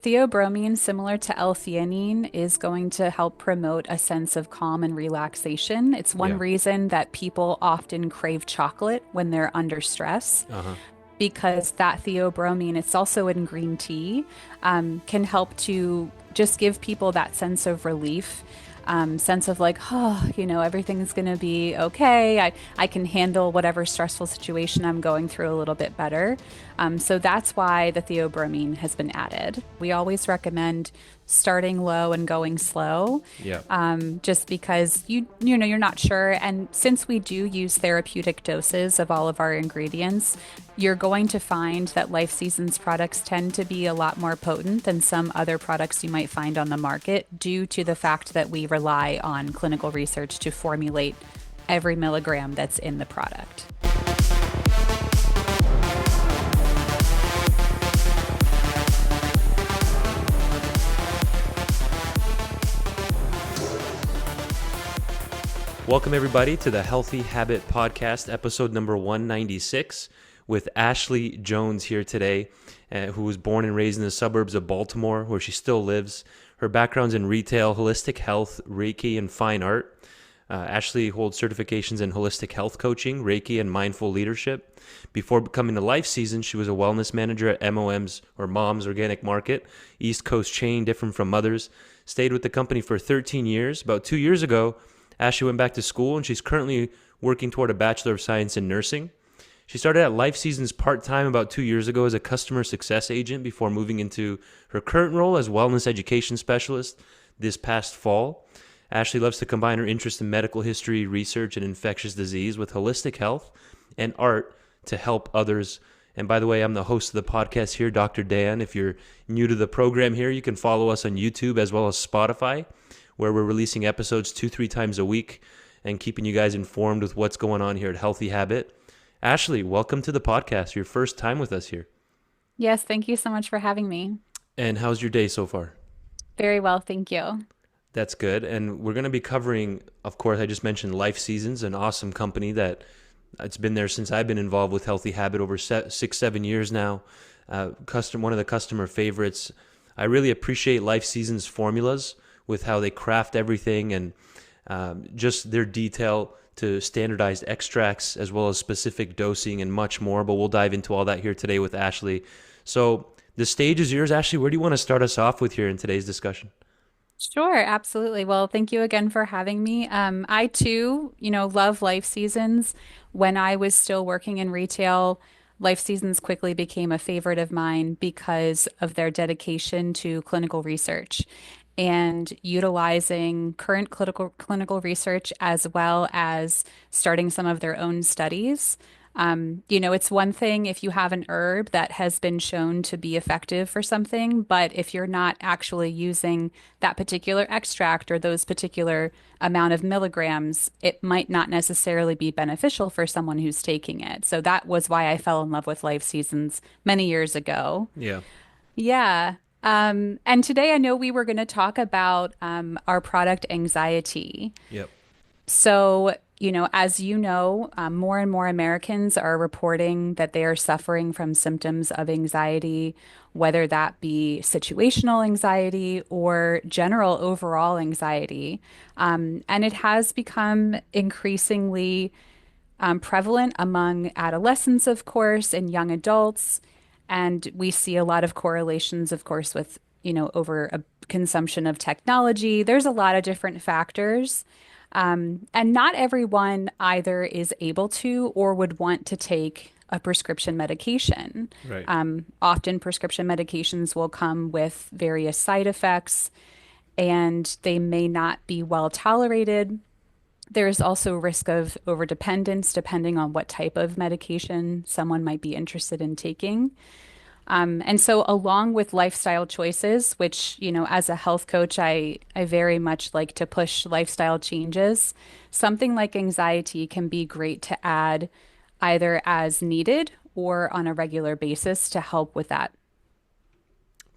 Theobromine, similar to L-theanine, is going to help promote a sense of calm and relaxation. It's one Yeah. reason that people often crave chocolate when they're under stress, Uh-huh. because that theobromine, it's also in green tea, can help to just give people that sense of relief, sense of like, oh, everything's going to be okay. I can handle whatever stressful situation I'm going through a little bit better. So that's why the theobromine has been added. We always recommend starting low and going slow, Yeah. just because you're not sure. And since we do use therapeutic doses of all of our ingredients, you're going to find that Life Seasons products tend to be a lot more potent than some other products you might find on the market due to the fact that we rely on clinical research to formulate every milligram that's in the product. Welcome, everybody, to the Healthy Habit Podcast, episode number 196, with Ashley Jones here today, who was born and raised in the suburbs of Baltimore, where she still lives. Her background's in retail, holistic health, reiki, and fine art. Ashley holds certifications in holistic health coaching, reiki, and mindful leadership. Before becoming the Life Season, she was a wellness manager at MOM's, or Mom's Organic Market, East Coast chain, different from others. Stayed with the company for 13 years. About 2 years ago, Ashley went back to school, and she's currently working toward a Bachelor of Science in nursing. She started at Life Seasons part-time about 2 years ago as a customer success agent before moving into her current role as wellness education specialist this past fall. Ashley loves to combine her interest in medical history, research, and infectious disease with holistic health and art to help others. And by the way, I'm the host of the podcast here, Dr. Dan. If you're new to the program here, you can follow us on YouTube as well as Spotify, where we're releasing episodes 2-3 times a week and keeping you guys informed with what's going on here at Healthy Habit. Ashley, welcome to the podcast. Your first time with us here. Yes, thank you so much for having me. And how's your day so far? Very well, thank you. That's good. And we're going to be covering, of course, I just mentioned Life Seasons, an awesome company that it's been there since I've been involved with Healthy Habit over 6-7 years now. One of the customer favorites. I really appreciate Life Seasons formulas with how they craft everything and just their detail to standardized extracts as well as specific dosing and much more. But we'll dive into all that here today with Ashley. So the stage is yours, Ashley. Where do you want to start us off with here in today's discussion? Sure, absolutely. Well, thank you again for having me. I too, love Life Seasons. When I was still working in retail, Life Seasons quickly became a favorite of mine because of their dedication to clinical research and utilizing current clinical research as well as starting some of their own studies. It's one thing if you have an herb that has been shown to be effective for something, but if you're not actually using that particular extract or those particular amount of milligrams, it might not necessarily be beneficial for someone who's taking it. So that was why I fell in love with Life Seasons many years ago. Yeah. Yeah. And today I know we were going to talk about our product Anxie-T. Yep. So, as you know, more and more Americans are reporting that they are suffering from symptoms of anxiety, whether that be situational anxiety or general overall anxiety. And it has become increasingly prevalent among adolescents, of course, and young adults. And we see a lot of correlations, of course, with, over a consumption of technology. There's a lot of different factors. And not everyone either is able to or would want to take a prescription medication. Right. Often prescription medications will come with various side effects and they may not be well tolerated. There's also risk of overdependence depending on what type of medication someone might be interested in taking. And so, along with lifestyle choices, which, as a health coach, I very much like to push lifestyle changes, something like Anxie-T can be great to add either as needed or on a regular basis to help with that.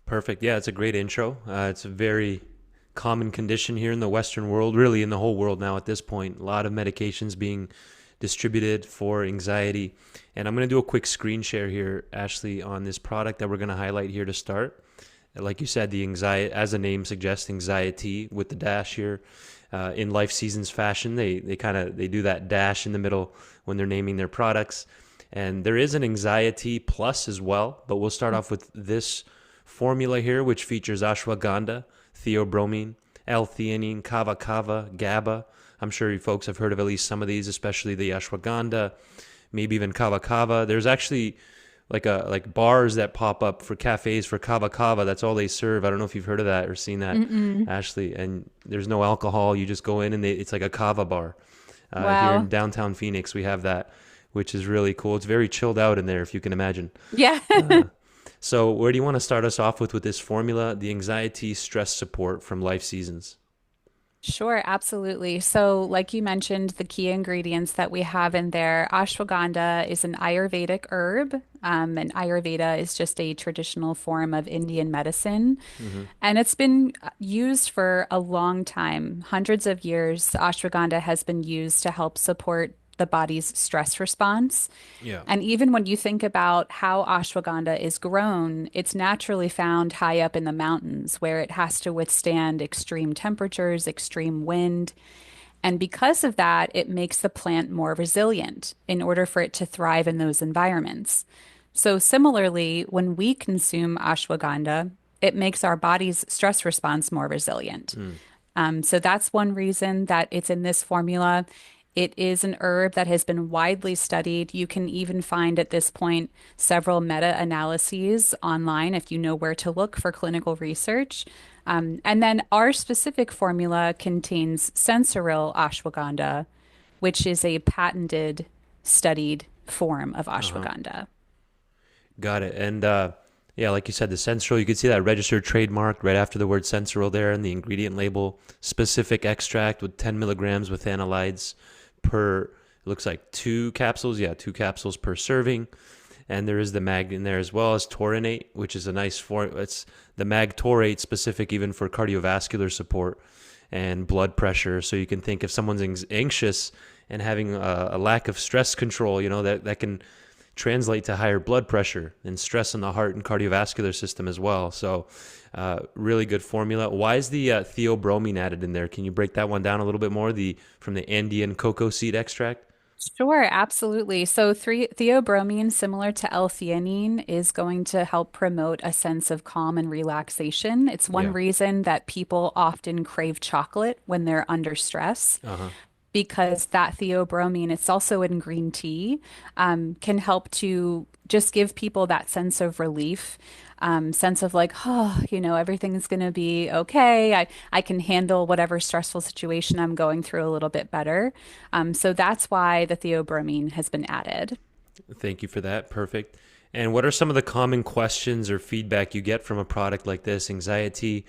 Perfect. Yeah, it's a great intro. It's a very common condition here in the Western world, really in the whole world now at this point. A lot of medications being distributed for anxiety. And I'm going to do a quick screen share here, Ashley, on this product that we're going to highlight here to start. Like you said, the anxiety, as the name suggests, anxiety with the dash here. In Life Seasons fashion, they kind of they do that dash in the middle when they're naming their products. And there is an anxiety plus as well, but we'll start off with this formula here, which features ashwagandha, theobromine, L-theanine, kava kava, GABA. I'm sure you folks have heard of at least some of these, especially the ashwagandha, maybe even kava kava. There's actually like bars that pop up for cafes for kava kava. That's all they serve. I don't know if you've heard of that or seen that, Mm-mm. Ashley. And there's no alcohol. You just go in and it's like a kava bar. Here in Wow. downtown Phoenix, we have that, which is really cool. It's very chilled out in there, if you can imagine. Yeah. So, where do you want to start us off with this formula, the anxiety stress support from Life Seasons? Sure, absolutely. So, like you mentioned, the key ingredients that we have in there, ashwagandha is an Ayurvedic herb, and Ayurveda is just a traditional form of Indian medicine. Hmm. And it's been used for a long time, hundreds of years. Ashwagandha has been used to help support the body's stress response. Yeah. And even when you think about how ashwagandha is grown, it's naturally found high up in the mountains where it has to withstand extreme temperatures, extreme wind. And because of that, it makes the plant more resilient in order for it to thrive in those environments. So, similarly, when we consume ashwagandha, it makes our body's stress response more resilient. Mm. So that's one reason that it's in this formula. It is an herb that has been widely studied. You can even find at this point several meta-analyses online if you know where to look for clinical research. And then our specific formula contains sensoril ashwagandha, which is a patented, studied form of Uh-huh. ashwagandha. Got it. And yeah, like you said, the Sensoril, you can see that registered trademark right after the word Sensoril there in the ingredient label. Specific extract with 10 milligrams with analides per, it looks like two capsules. Yeah, two capsules per serving. And there is the mag in there as well as taurinate, which is a nice form. It's the mag taurate specific even for cardiovascular support and blood pressure. So you can think if someone's anxious and having a lack of stress control, that can translate to higher blood pressure and stress on the heart and cardiovascular system as well. So, really good formula. Why is the theobromine added in there? Can you break that one down a little bit more? The from the Andean cocoa seed extract. Sure, absolutely. So theobromine, similar to L-theanine, is going to help promote a sense of calm and relaxation. It's one Yeah. reason that people often crave chocolate when they're under stress Uh huh. because that theobromine, it's also in green tea, can help to just give people that sense of relief, sense of like, oh, everything's going to be okay. I can handle whatever stressful situation I'm going through a little bit better. So that's why the theobromine has been added. Thank you for that. Perfect. And what are some of the common questions or feedback you get from a product like this? Anxiety.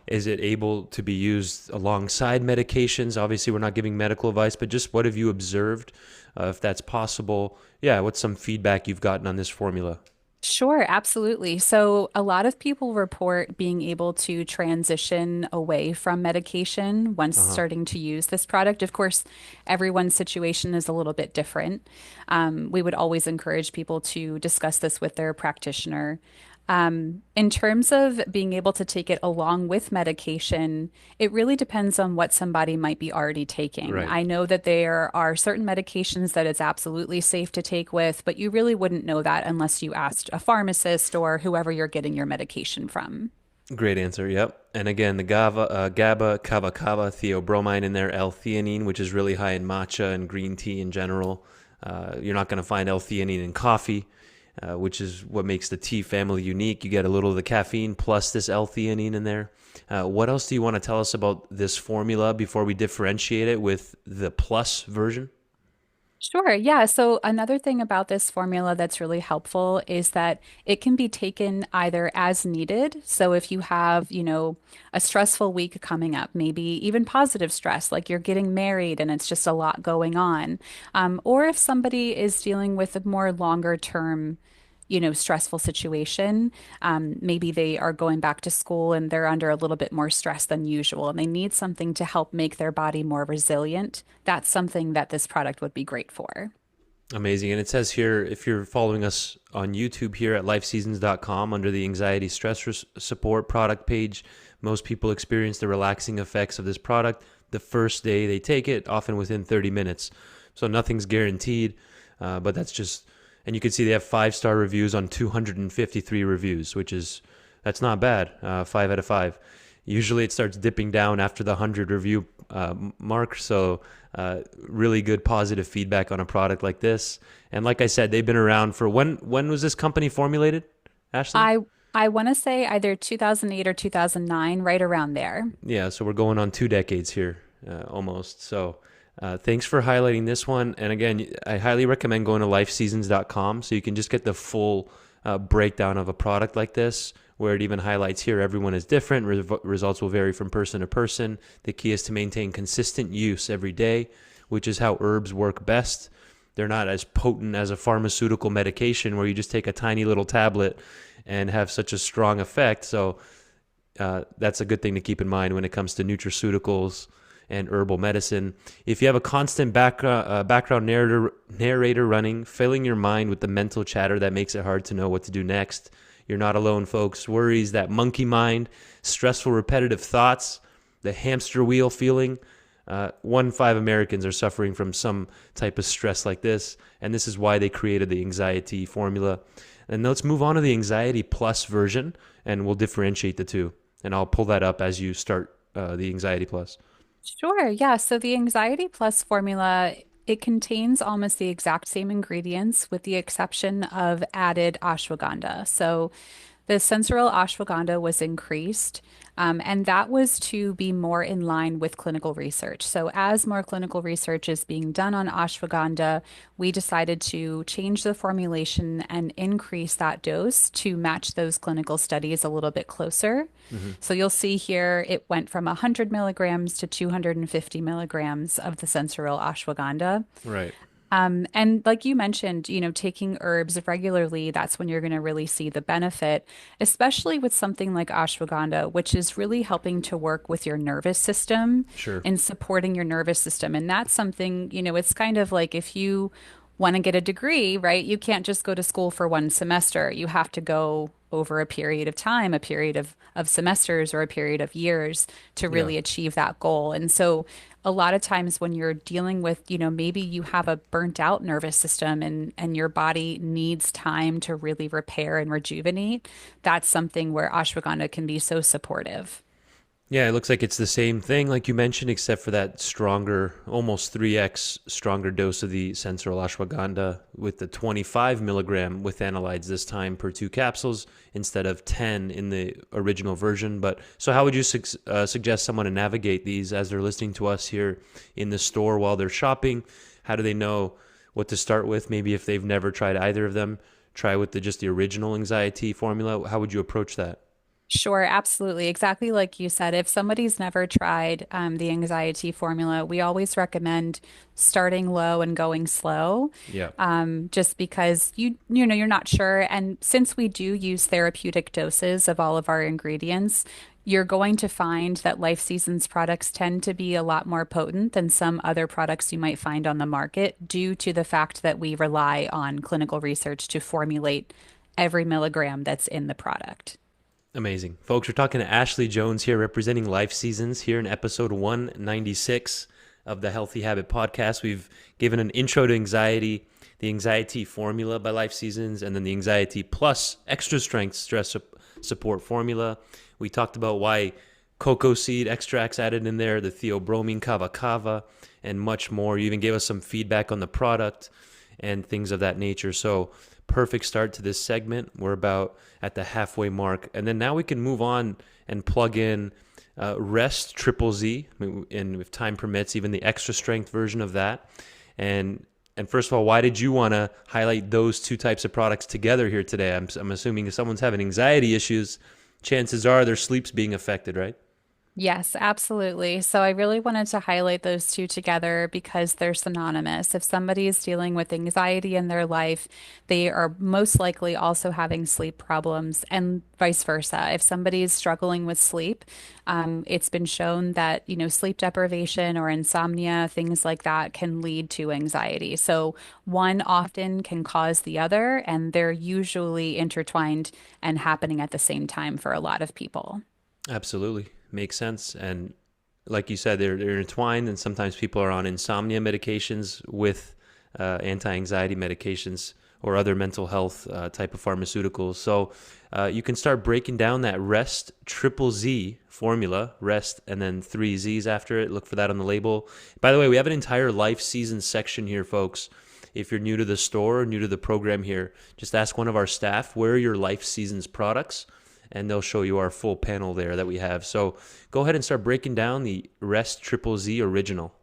Is it able to be used alongside medications? Obviously, we're not giving medical advice, but just what have you observed, if that's possible? Yeah, what's some feedback you've gotten on this formula? Sure, absolutely. So, a lot of people report being able to transition away from medication once Uh huh. starting to use this product. Of course, everyone's situation is a little bit different. We would always encourage people to discuss this with their practitioner. In terms of being able to take it along with medication, it really depends on what somebody might be already taking. Right. I know that there are certain medications that it's absolutely safe to take with, but you really wouldn't know that unless you asked a pharmacist or whoever you're getting your medication from. Great answer. Yep. And again, the GABA, kava kava, theobromine in there, L-theanine, which is really high in matcha and green tea in general. You're not going to find L-theanine in coffee, which is what makes the tea family unique. You get a little of the caffeine plus this L-theanine in there. What else do you want to tell us about this formula before we differentiate it with the plus version? Sure. Yeah. So another thing about this formula that's really helpful is that it can be taken either as needed. So if you have, a stressful week coming up, maybe even positive stress, like you're getting married and it's just a lot going on, or if somebody is dealing with a more longer term, stressful situation, maybe they are going back to school and they're under a little bit more stress than usual and they need something to help make their body more resilient. That's something that this product would be great for. Amazing. And it says here, if you're following us on YouTube here at lifeseasons.com under the anxiety stress support product page, most people experience the relaxing effects of this product the first day they take it, often within 30 minutes. So nothing's guaranteed, but that's just, and you can see they have 5-star reviews on 253 reviews, that's not bad, 5 out of 5. Usually it starts dipping down after the 100 review mark. So really good positive feedback on a product like this. And like I said, they've been around for when was this company formulated, Ashley? I I want to say either 2008 or 2009, right around there. Yeah, so we're going on 2 decades here, almost. So thanks for highlighting this one. And again, I highly recommend going to lifeseasons.com so you can just get the full breakdown of a product like this, where it even highlights here everyone is different. Results will vary from person to person. The key is to maintain consistent use every day, which is how herbs work best. They're not as potent as a pharmaceutical medication where you just take a tiny little tablet and have such a strong effect. So that's a good thing to keep in mind when it comes to nutraceuticals and herbal medicine. If you have a constant background narrator running, filling your mind with the mental chatter that makes it hard to know what to do next, you're not alone, folks. Worries, that monkey mind, stressful repetitive thoughts, the hamster wheel feeling. 1 in 5 Americans are suffering from some type of stress like this, and this is why they created the Anxie-T formula. And let's move on to the Anxie-T Plus version, and we'll differentiate the two. And I'll pull that up as you start the Anxie-T Plus. Sure. Yeah. So the Anxiety Plus formula, it contains almost the exact same ingredients with the exception of added ashwagandha. So the sensoryl ashwagandha was increased, and that was to be more in line with clinical research. So, as more clinical research is being done on ashwagandha, we decided to change the formulation and increase that dose to match those clinical studies a little bit closer. Hmm. So, you'll see here it went from 100 milligrams to 250 milligrams of the sensoryl ashwagandha. Right. And like you mentioned, taking herbs regularly, that's when you're going to really see the benefit, especially with something like ashwagandha, which is really helping to work with your nervous system Sure. and supporting your nervous system. And that's something, it's kind of like if you want to get a degree, right? You can't just go to school for one semester. You have to go over a period of time, a period of semesters or a period of years to Yeah. really achieve that goal. And so a lot of times when you're dealing with, maybe you have a burnt out nervous system and your body needs time to really repair and rejuvenate, that's something where ashwagandha can be so supportive. Yeah, it looks like it's the same thing, like you mentioned, except for that stronger, almost 3x stronger dose of the sensoryl ashwagandha with the 25 milligram with analytes this time per 2 capsules instead of 10 in the original version. But so, how would you suggest someone to navigate these as they're listening to us here in the store while they're shopping? How do they know what to start with? Maybe if they've never tried either of them, try with just the original Anxie-T formula. How would you approach that? Sure, absolutely. Exactly like you said. If somebody's never tried the Anxiety formula, we always recommend starting low and going slow, Yeah. just because you're not sure. And since we do use therapeutic doses of all of our ingredients, you're going to find that Life Seasons products tend to be a lot more potent than some other products you might find on the market due to the fact that we rely on clinical research to formulate every milligram that's in the product. Amazing. Folks, we're talking to Ashley Jones here representing Life Seasons here in episode 196 of the Healthy Habit Podcast. We've given an intro to anxiety, the Anxie-T formula by Life Seasons, and then the Anxie-T Plus extra strength stress support formula. We talked about why cocoa seed extracts added in there, the theobromine kava kava, and much more. You even gave us some feedback on the product and things of that nature. So perfect start to this segment. We're about at the halfway mark. And then now we can move on and plug in Rest-ZZZ, and if time permits, even the extra strength version of that. And first of all, why did you want to highlight those two types of products together here today? I'm assuming if someone's having anxiety issues, chances are their sleep's being affected, right? Yes, absolutely. So I really wanted to highlight those two together because they're synonymous. If somebody is dealing with anxiety in their life, they are most likely also having sleep problems, and vice versa. If somebody is struggling with sleep, it's been shown that, sleep deprivation or insomnia, things like that can lead to anxiety. So one often can cause the other, and they're usually intertwined and happening at the same time for a lot of people. Absolutely. Makes sense. And like you said, they're intertwined, and sometimes people are on insomnia medications with anti-anxiety medications or other mental health type of pharmaceuticals. So you can start breaking down that Rest Triple Z formula, Rest and then three Z's after it. Look for that on the label. By the way, we have an entire Life Seasons section here, folks. If you're new to the store or new to the program here, just ask one of our staff, where are your Life Seasons products? And they'll show you our full panel there that we have. So go ahead and start breaking down the Rest Triple Z original.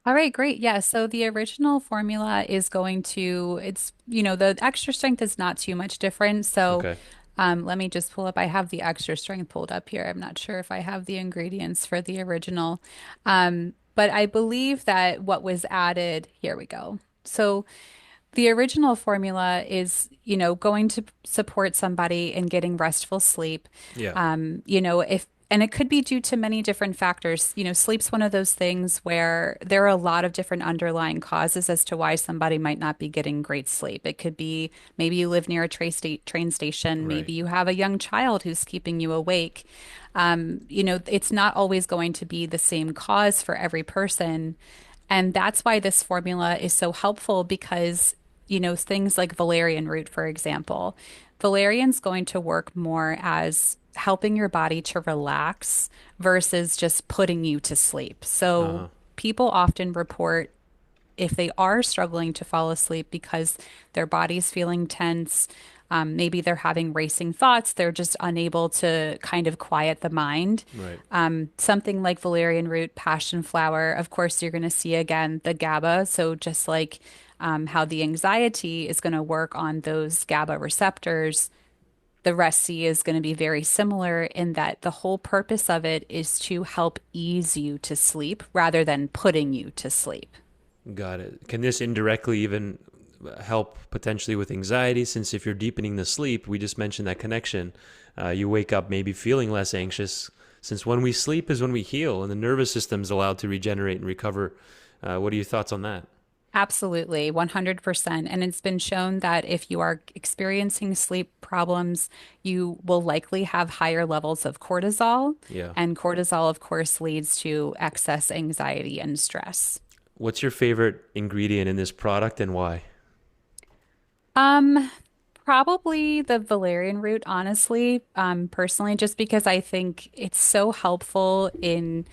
All right, great. Yeah, so the original formula is going to, the extra strength is not too much different. So Okay. let me just pull up. I have the extra strength pulled up here. I'm not sure if I have the ingredients for the original. But I believe that what was added, here we go. So the original formula is, going to support somebody in getting restful sleep. Yeah. And it could be due to many different factors. Sleep's one of those things where there are a lot of different underlying causes as to why somebody might not be getting great sleep. It could be maybe you live near a train station, Right. maybe you have a young child who's keeping you awake. It's not always going to be the same cause for every person. And that's why this formula is so helpful because, things like valerian root, for example, valerian's going to work more as helping your body to relax versus just putting you to sleep. So Uh-huh. people often report if they are struggling to fall asleep because their body's feeling tense, maybe they're having racing thoughts, they're just unable to kind of quiet the mind. Right. Something like valerian root, passion flower, of course, you're going to see again the GABA. So just like how the anxiety is going to work on those GABA receptors, the Rest-Z is going to be very similar in that the whole purpose of it is to help ease you to sleep rather than putting you to sleep. Got it. Can this indirectly even help potentially with anxiety? Since if you're deepening the sleep, we just mentioned that connection, you wake up maybe feeling less anxious. Since when we sleep is when we heal and the nervous system's allowed to regenerate and recover. What are your thoughts on that? Absolutely, 100%. And it's been shown that if you are experiencing sleep problems, you will likely have higher levels of cortisol. Yeah. And cortisol, of course, leads to excess anxiety and stress. What's your favorite ingredient in this product and why? Um, Probably the valerian root, honestly, personally, just because I think it's so helpful in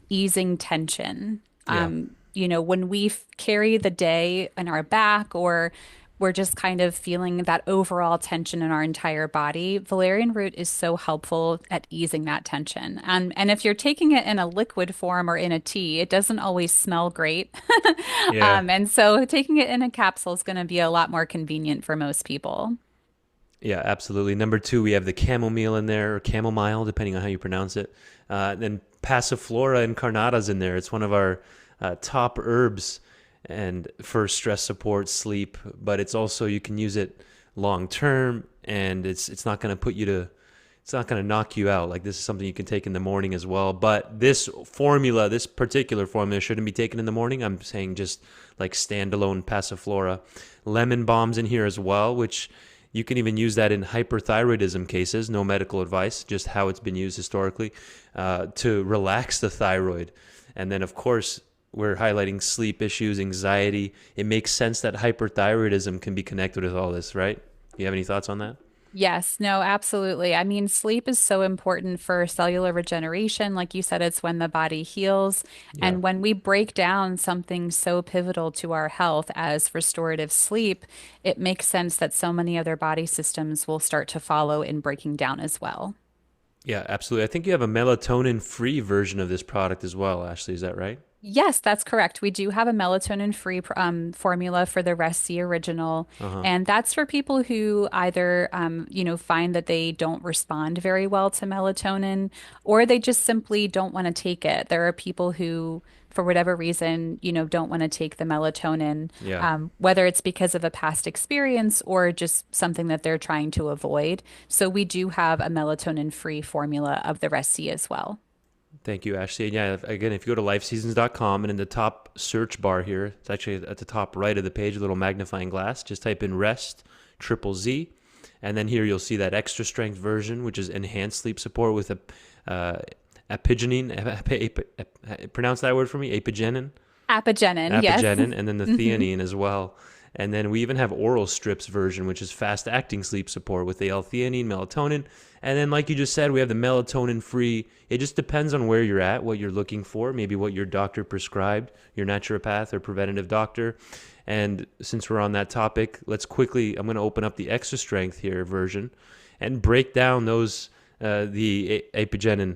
easing tension. Yeah. When we carry the day in our back or we're just kind of feeling that overall tension in our entire body, valerian root is so helpful at easing that tension. And if you're taking it in a liquid form or in a tea, it doesn't always smell great. Yeah. And so taking it in a capsule is going to be a lot more convenient for most people. Yeah, absolutely. Number two, we have the chamomile in there, or chamomile, depending on how you pronounce it. Then passiflora incarnata's in there. It's one of our top herbs and for stress support, sleep, but it's also you can use it long term, and it's not going to put you to it's not going to knock you out. Like this is something you can take in the morning as well. But this formula, this particular formula, shouldn't be taken in the morning. I'm saying just like standalone passiflora, lemon balms in here as well, which you can even use that in hyperthyroidism cases. No medical advice, just how it's been used historically to relax the thyroid. And then, of course, we're highlighting sleep issues, anxiety. It makes sense that hyperthyroidism can be connected with all this, right? You have any thoughts on that? Yes, no, absolutely. I mean, sleep is so important for cellular regeneration. Like you said, it's when the body heals. Yeah. And when we break down something so pivotal to our health as restorative sleep, it makes sense that so many other body systems will start to follow in breaking down as well. Yeah, absolutely. I think you have a melatonin free version of this product as well, Ashley. Is that right? Yes, that's correct. We do have a melatonin-free formula for the Rest-Z original, Uh-huh. and that's for people who either, find that they don't respond very well to melatonin, or they just simply don't want to take it. There are people who, for whatever reason, don't want to take the melatonin, Yeah. whether it's because of a past experience or just something that they're trying to avoid. So we do have a melatonin-free formula of the Rest-Z as well. Thank you, Ashley. And yeah, again, if you go to lifeseasons.com and in the top search bar here, it's actually at the top right of the page, a little magnifying glass, just type in rest triple Z. And then here you'll see that extra strength version, which is enhanced sleep support with a Apigenin. Pronounce that word for me. Apigenin. Apigenin, yes. Apigenin, and then the theanine as well. And then we even have oral strips version, which is fast acting sleep support with the L-theanine, melatonin. And then, like you just said, we have the melatonin free. It just depends on where you're at, what you're looking for, maybe what your doctor prescribed, your naturopath or preventative doctor. And since we're on that topic, let's quickly, I'm going to open up the extra strength here version and break down those, Apigenin.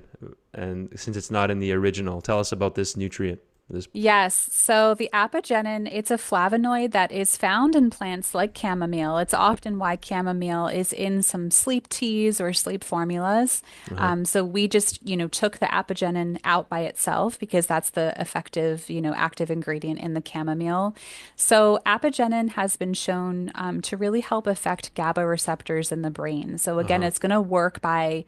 And since it's not in the original, tell us about this nutrient. This, Yes. So the apigenin, it's a flavonoid that is found in plants like chamomile. It's often why chamomile is in some sleep teas or sleep formulas. uh-huh. So we just, took the apigenin out by itself because that's the effective, active ingredient in the chamomile. So apigenin has been shown to really help affect GABA receptors in the brain. So again, Uh-huh. it's going to work by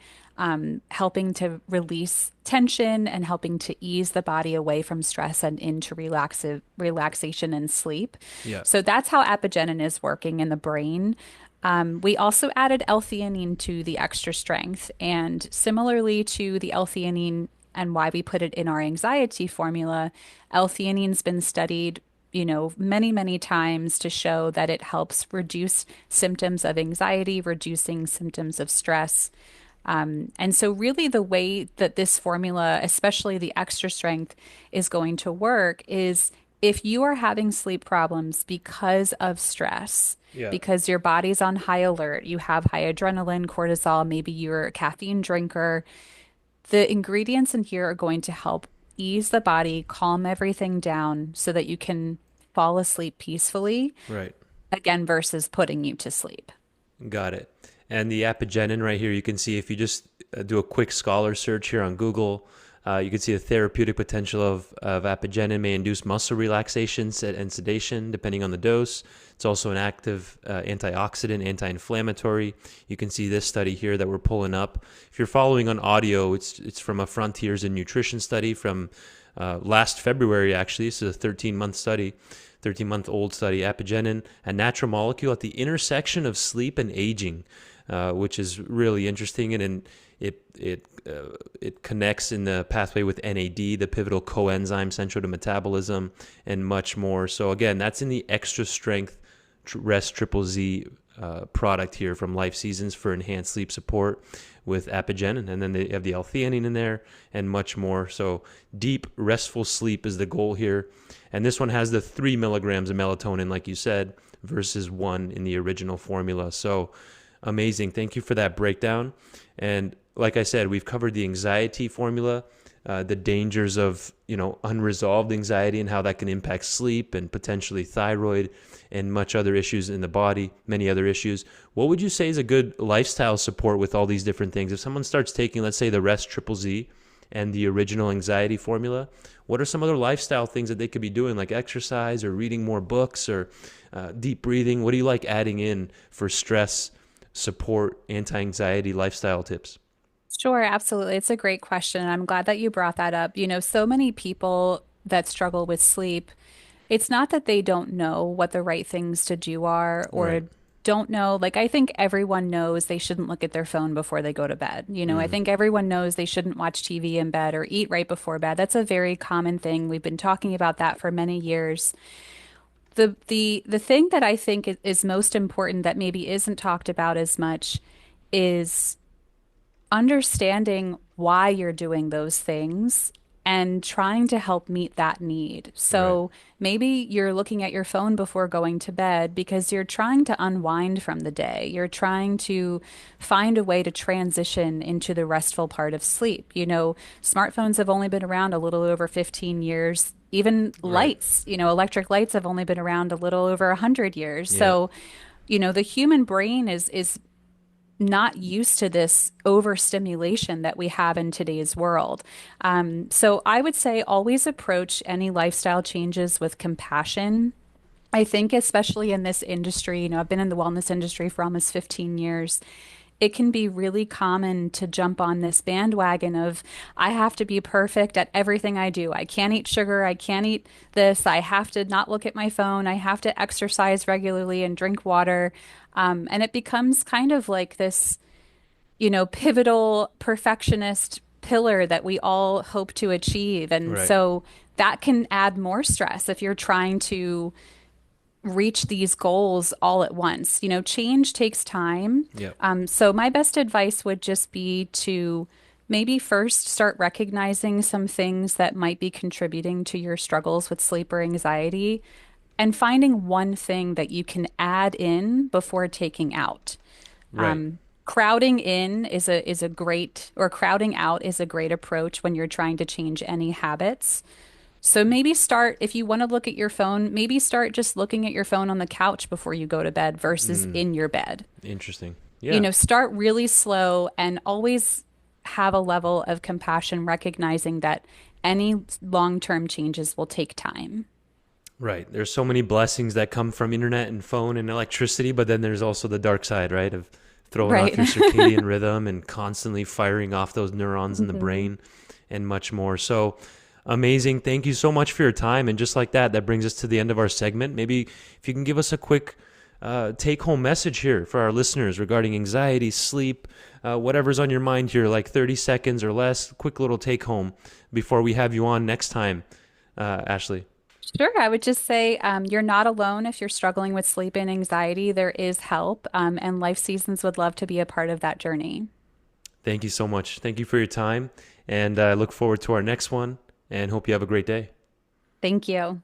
helping to release tension and helping to ease the body away from stress and into relaxation and sleep. Yeah. So that's how apigenin is working in the brain. We also added L-theanine to the extra strength, and similarly to the L-theanine and why we put it in our anxiety formula, L-theanine's been studied many, many times to show that it helps reduce symptoms of anxiety, reducing symptoms of stress. And so, really, the way that this formula, especially the extra strength, is going to work is if you are having sleep problems because of stress, Yeah. because your body's on high alert, you have high adrenaline, cortisol, maybe you're a caffeine drinker, the ingredients in here are going to help ease the body, calm everything down so that you can fall asleep peacefully, Right. again, versus putting you to sleep. Got it. And the apigenin right here, you can see if you just do a quick scholar search here on Google, you can see the therapeutic potential of apigenin may induce muscle relaxation and sedation depending on the dose. It's also an active antioxidant, anti-inflammatory. You can see this study here that we're pulling up. If you're following on audio, it's from a Frontiers in Nutrition study from last February, actually. This is a 13-month study. 13-month-old study, Apigenin, a natural molecule at the intersection of sleep and aging, which is really interesting, and it connects in the pathway with NAD, the pivotal coenzyme central to metabolism, and much more. So again, that's in the extra strength Rest Triple Z product here from Life Seasons for enhanced sleep support with Apigenin, and then they have the L-theanine in there and much more. So deep, restful sleep is the goal here. And this one has the 3 milligrams of melatonin, like you said, versus 1 in the original formula. So amazing. Thank you for that breakdown. And like I said, we've covered the anxiety formula, the dangers of unresolved anxiety and how that can impact sleep and potentially thyroid and much other issues in the body, many other issues. What would you say is a good lifestyle support with all these different things? If someone starts taking, let's say, the Rest Triple Z and the original anxiety formula, what are some other lifestyle things that they could be doing, like exercise or reading more books or deep breathing? What do you like adding in for stress support, anti-anxiety lifestyle tips? Sure, absolutely. It's a great question. I'm glad that you brought that up. So many people that struggle with sleep, it's not that they don't know what the right things to do are or Right. don't know. Like, I think everyone knows they shouldn't look at their phone before they go to bed. I Mm, think everyone knows they shouldn't watch TV in bed or eat right before bed. That's a very common thing. We've been talking about that for many years. The thing that I think is most important that maybe isn't talked about as much is understanding why you're doing those things and trying to help meet that need. right. So maybe you're looking at your phone before going to bed because you're trying to unwind from the day. You're trying to find a way to transition into the restful part of sleep. Smartphones have only been around a little over 15 years. Even Right. lights, electric lights have only been around a little over 100 years. Yeah. So, the human brain is not used to this overstimulation that we have in today's world. So I would say always approach any lifestyle changes with compassion. I think, especially in this industry, I've been in the wellness industry for almost 15 years. It can be really common to jump on this bandwagon of, I have to be perfect at everything I do. I can't eat sugar. I can't eat this. I have to not look at my phone. I have to exercise regularly and drink water. And it becomes kind of like this, pivotal perfectionist pillar that we all hope to achieve. And Right. so that can add more stress if you're trying to reach these goals all at once. Change takes time. Yep. So my best advice would just be to maybe first start recognizing some things that might be contributing to your struggles with sleep or anxiety and finding one thing that you can add in before taking out. Right. Crowding in is a great, or crowding out is a great approach when you're trying to change any habits. So maybe start, if you want to look at your phone, maybe start just looking at your phone on the couch before you go to bed versus Mm, in your bed. interesting. Yeah. Start really slow and always have a level of compassion, recognizing that any long-term changes will take time. Right. There's so many blessings that come from internet and phone and electricity, but then there's also the dark side, right? Of throwing off Right. your circadian rhythm and constantly firing off those neurons in the Mhm. brain and much more. So amazing. Thank you so much for your time. And just like that, that brings us to the end of our segment. Maybe if you can give us a quick take home message here for our listeners regarding anxiety, sleep, whatever's on your mind here, like 30 seconds or less, quick little take home before we have you on next time, Ashley. Sure. I would just say you're not alone if you're struggling with sleep and anxiety. There is help, and Life Seasons would love to be a part of that journey. Thank you so much. Thank you for your time. And I look forward to our next one and hope you have a great day. Thank you.